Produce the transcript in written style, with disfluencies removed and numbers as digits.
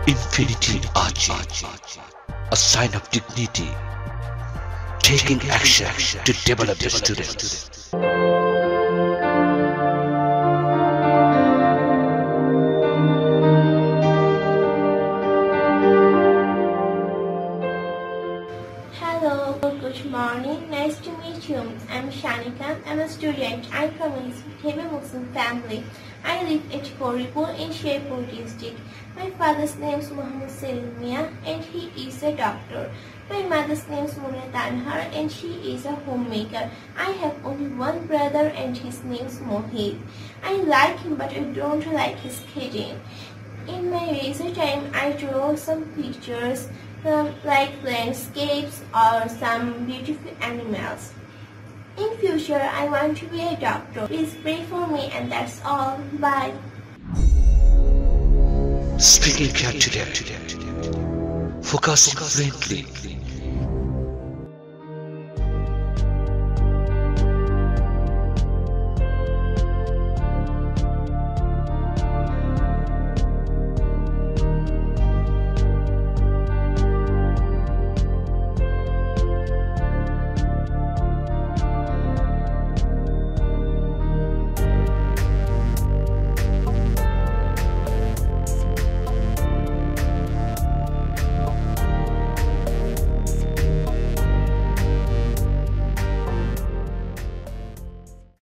Infinity Ahzee, a sign of dignity, taking action to develop the student. Hello, good morning. Nice to meet you. I'm Sanika. I'm a student. I come from a heavy Muslim family. I live at Koripur in Sherpur district. My father's name is Muhammad Salimia and he is a doctor. My mother's name is Munat Anhar and she is a homemaker. I have only one brother and his name is Mohit. I like him but I don't like his kidding. In my leisure time, I draw some pictures like landscapes or some beautiful animals. In future, I want to be a doctor. Please pray for me and that's all. Bye. Speaking today, focusing brilliantly